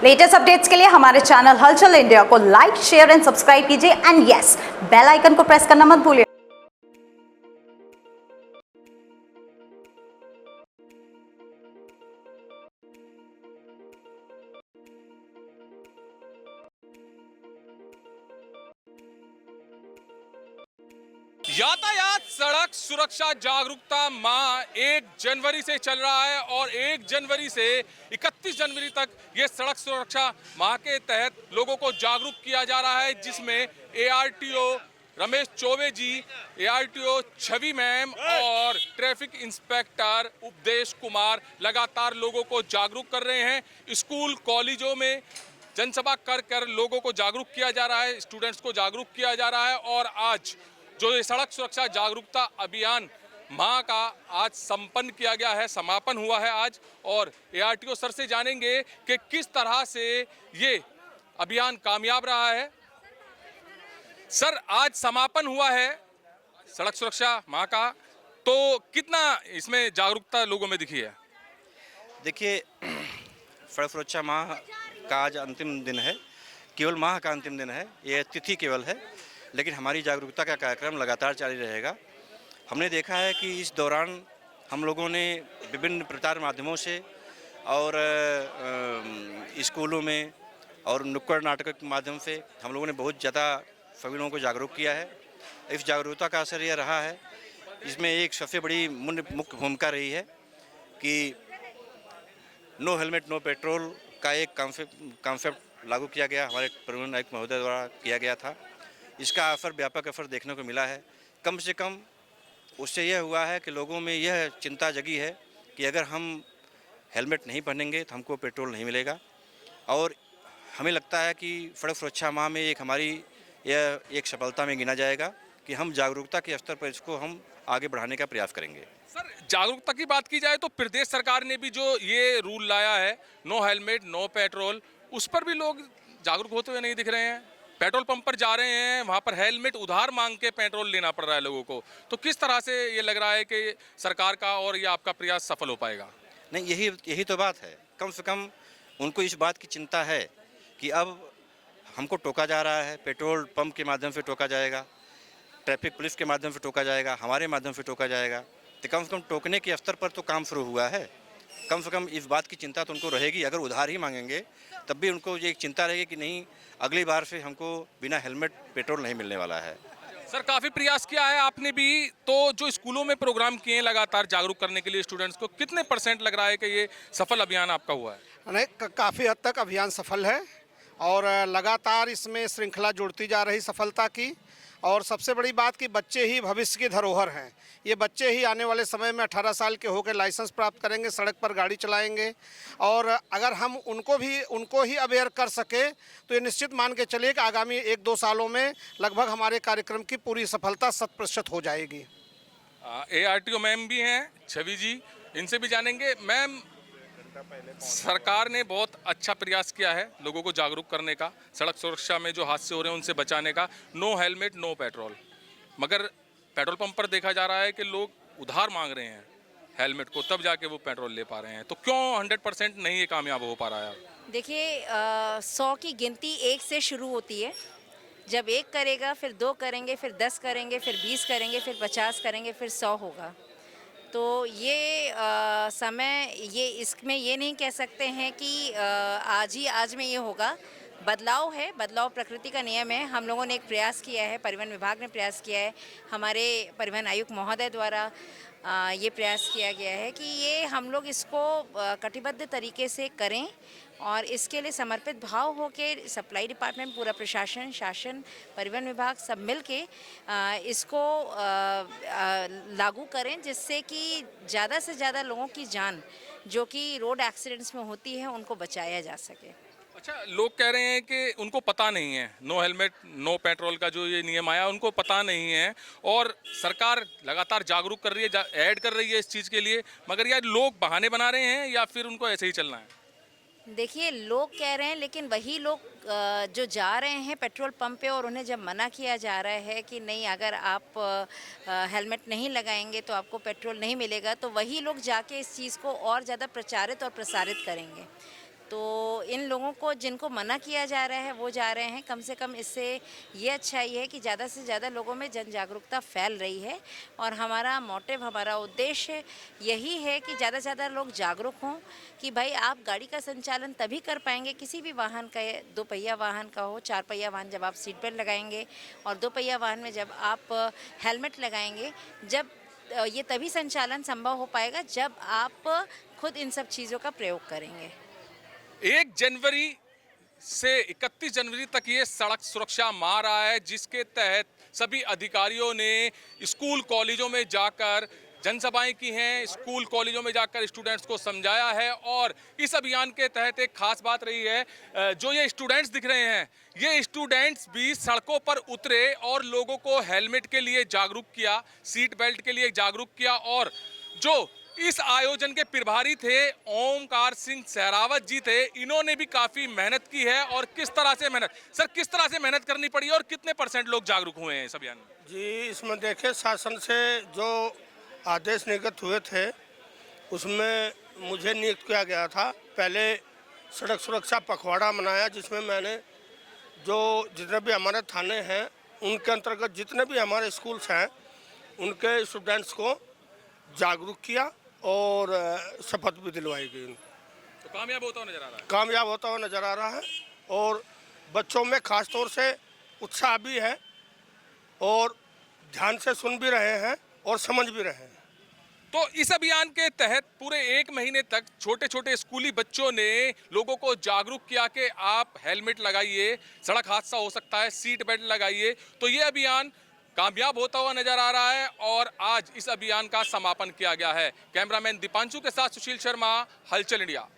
Latest updates के लिए हमारे चैनल हलचल इंडिया को लाइक, शेयर एंड सब्सक्राइब कीजिए एंड यस, बेल आइकन को प्रेस करना मत भूलिए। यातायात सड़क सुरक्षा जागरूकता माह 1 जनवरी से चल रहा है और 1 जनवरी से 31 जनवरी तक ये सड़क सुरक्षा माह के तहत लोगों को जागरूक किया जा रहा है, जिसमें एआरटीओ रमेश चौबे जी, एआरटीओ छवि मैम और ट्रैफिक इंस्पेक्टर उपदेश कुमार लगातार लोगों को जागरूक कर रहे हैं। स्कूल कॉलेजों में जनसभा कर कर लोगों को जागरूक किया जा रहा है, स्टूडेंट्स को जागरूक किया जा रहा है। और आज जो ये सड़क सुरक्षा जागरूकता अभियान माह का आज संपन्न किया गया है, समापन हुआ है आज। और एआरटीओ सर से जानेंगे कि किस तरह से ये अभियान कामयाब रहा है। सर, आज समापन हुआ है सड़क सुरक्षा माह का, तो कितना इसमें जागरूकता लोगों में दिखी है? देखिए, सड़क सुरक्षा माह का आज अंतिम दिन है, केवल माह का अंतिम दिन है, ये तिथि केवल है, लेकिन हमारी जागरूकता का कार्यक्रम लगातार जारी रहेगा। हमने देखा है कि इस दौरान हम लोगों ने विभिन्न प्रचार माध्यमों से और स्कूलों में और नुक्कड़ नाटक के माध्यम से हम लोगों ने बहुत ज़्यादा सभी लोगों को जागरूक किया है। इस जागरूकता का असर यह रहा है, इसमें एक सबसे बड़ी मुख्य भूमिका रही है कि नो हेलमेट नो पेट्रोल का एक कॉन्सेप्ट लागू किया गया, हमारे परिवहन आयुक्त महोदय द्वारा किया गया था। इसका असर, व्यापक असर देखने को मिला है। कम से कम उससे यह हुआ है कि लोगों में यह चिंता जगी है कि अगर हम हेलमेट नहीं पहनेंगे तो हमको पेट्रोल नहीं मिलेगा। और हमें लगता है कि सड़क सुरक्षा माह में हमारी यह एक सफलता में गिना जाएगा कि हम जागरूकता के स्तर पर इसको हम आगे बढ़ाने का प्रयास करेंगे। सर, जागरूकता की बात की जाए तो प्रदेश सरकार ने भी जो ये रूल लाया है, नो हेलमेट नो पेट्रोल, उस पर भी लोग जागरूक होते हुए नहीं दिख रहे हैं। पेट्रोल पंप पर जा रहे हैं, वहाँ पर हेलमेट उधार मांग के पेट्रोल लेना पड़ रहा है लोगों को। तो किस तरह से ये लग रहा है कि सरकार का और ये आपका प्रयास सफल हो पाएगा? नहीं, यही तो बात है। कम से कम उनको इस बात की चिंता है कि अब हमको टोका जा रहा है, पेट्रोल पंप के माध्यम से टोका जाएगा, ट्रैफिक पुलिस के माध्यम से टोका जाएगा, हमारे माध्यम से टोका जाएगा। तो कम से कम टोकने के स्तर पर तो काम शुरू हुआ है। कम से कम इस बात की चिंता तो उनको रहेगी। अगर उधार ही मांगेंगे तब भी उनको ये एक चिंता रहेगी कि नहीं, अगली बार से हमको बिना हेलमेट पेट्रोल नहीं मिलने वाला है। सर, काफ़ी प्रयास किया है आपने भी, तो जो स्कूलों में प्रोग्राम किए हैं लगातार जागरूक करने के लिए स्टूडेंट्स को, कितने % लग रहा है कि ये सफल अभियान आपका हुआ है? नहीं, काफ़ी हद तक अभियान सफल है और लगातार इसमें श्रृंखला जुड़ती जा रही सफलता की। और सबसे बड़ी बात कि बच्चे ही भविष्य की धरोहर हैं। ये बच्चे ही आने वाले समय में 18 साल के होकर लाइसेंस प्राप्त करेंगे, सड़क पर गाड़ी चलाएंगे। और अगर हम उनको ही अवेयर कर सके तो ये निश्चित मान के चलिए कि आगामी 1-2 सालों में लगभग हमारे कार्यक्रम की पूरी सफलता 100% हो जाएगी। एआरटीओ मैम भी हैं, छवि जी, इनसे भी जानेंगे। मैम, सरकार ने बहुत अच्छा प्रयास किया है लोगों को जागरूक करने का, सड़क सुरक्षा में जो हादसे हो रहे हैं उनसे बचाने का, नो हेलमेट नो पेट्रोल। मगर पेट्रोल पंप पर देखा जा रहा है कि लोग उधार मांग रहे हैं हेलमेट को, तब जाके वो पेट्रोल ले पा रहे हैं। तो क्यों 100% नहीं ये कामयाब हो पा रहा है? देखिए, 100 की गिनती 1 से शुरू होती है। जब 1 करेगा, फिर 2 करेंगे, फिर 10 करेंगे, फिर 20 करेंगे, फिर 50 करेंगे, फिर 100 होगा। तो ये समय, ये इसमें ये नहीं कह सकते हैं कि आज में ये होगा। बदलाव है, बदलाव प्रकृति का नियम है। हम लोगों ने एक प्रयास किया है, परिवहन विभाग ने प्रयास किया है, हमारे परिवहन आयुक्त महोदय द्वारा ये प्रयास किया गया है कि ये हम लोग इसको कटिबद्ध तरीके से करें और इसके लिए समर्पित भाव हो के सप्लाई डिपार्टमेंट, पूरा प्रशासन, शासन, परिवहन विभाग सब मिल के इसको लागू करें, जिससे कि ज़्यादा से ज़्यादा लोगों की जान जो कि रोड एक्सीडेंट्स में होती है उनको बचाया जा सके। अच्छा, लोग कह रहे हैं कि उनको पता नहीं है, नो हेलमेट नो पेट्रोल का जो ये नियम आया उनको पता नहीं है, और सरकार लगातार जागरूक कर रही है, ऐड कर रही है इस चीज़ के लिए, मगर यार लोग बहाने बना रहे हैं या फिर उनको ऐसे ही चलना है? देखिए, लोग कह रहे हैं, लेकिन वही लोग जो जा रहे हैं पेट्रोल पंप पे और उन्हें जब मना किया जा रहा है कि नहीं, अगर आप हेलमेट नहीं लगाएंगे तो आपको पेट्रोल नहीं मिलेगा, तो वही लोग जाके इस चीज़ को और ज़्यादा प्रचारित और प्रसारित करेंगे। तो इन लोगों को जिनको मना किया जा रहा है वो जा रहे हैं। कम से कम इससे ये अच्छाई है कि ज़्यादा से ज़्यादा लोगों में जन जागरूकता फैल रही है और हमारा मोटिव, हमारा उद्देश्य यही है कि ज़्यादा से ज़्यादा लोग जागरूक हों कि भाई आप गाड़ी का संचालन तभी कर पाएंगे, किसी भी वाहन का, 2 पहिया वाहन का हो, 4 पहिया वाहन, जब आप सीट बेल्ट लगाएंगे, और 2 पहिया वाहन में जब आप हेलमेट लगाएंगे, जब ये तभी संचालन संभव हो पाएगा जब आप खुद इन सब चीज़ों का प्रयोग करेंगे। 1 जनवरी से 31 जनवरी तक ये सड़क सुरक्षा माह रहा है, जिसके तहत सभी अधिकारियों ने स्कूल कॉलेजों में जाकर जनसभाएं की हैं, स्कूल कॉलेजों में जाकर स्टूडेंट्स को समझाया है। और इस अभियान के तहत एक खास बात रही है, जो ये स्टूडेंट्स दिख रहे हैं, ये स्टूडेंट्स भी सड़कों पर उतरे और लोगों को हेलमेट के लिए जागरूक किया, सीट बेल्ट के लिए जागरूक किया। और जो इस आयोजन के प्रभारी थे ओमकार सिंह सहरावत जी थे, इन्होंने भी काफी मेहनत की है। और किस तरह से मेहनत, सर किस तरह से मेहनत करनी पड़ी और कितने % लोग जागरूक हुए हैं इस अभियान में? जी, इसमें देखे शासन से जो आदेश निर्गत हुए थे उसमें मुझे नियुक्त किया गया था। पहले सड़क सुरक्षा पखवाड़ा मनाया, जिसमें मैंने जो जितने भी हमारे थाने हैं उनके अंतर्गत जितने भी हमारे स्कूल्स हैं उनके स्टूडेंट्स को जागरूक किया और शपथ भी दिलवाई गई। तो कामयाब होता हुआ नजर आ रहा है। कामयाब होता हुआ नज़र आ रहा है और बच्चों में खास तौर से उत्साह भी है और ध्यान से सुन भी रहे हैं और समझ भी रहे हैं। तो इस अभियान के तहत पूरे 1 महीने तक छोटे छोटे स्कूली बच्चों ने लोगों को जागरूक किया कि आप हेलमेट लगाइए, सड़क हादसा हो सकता है, सीट बेल्ट लगाइए। तो ये अभियान कामयाब होता हुआ नजर आ रहा है और आज इस अभियान का समापन किया गया है। कैमरामैन दीपांशु के साथ सुशील शर्मा, हलचल इंडिया।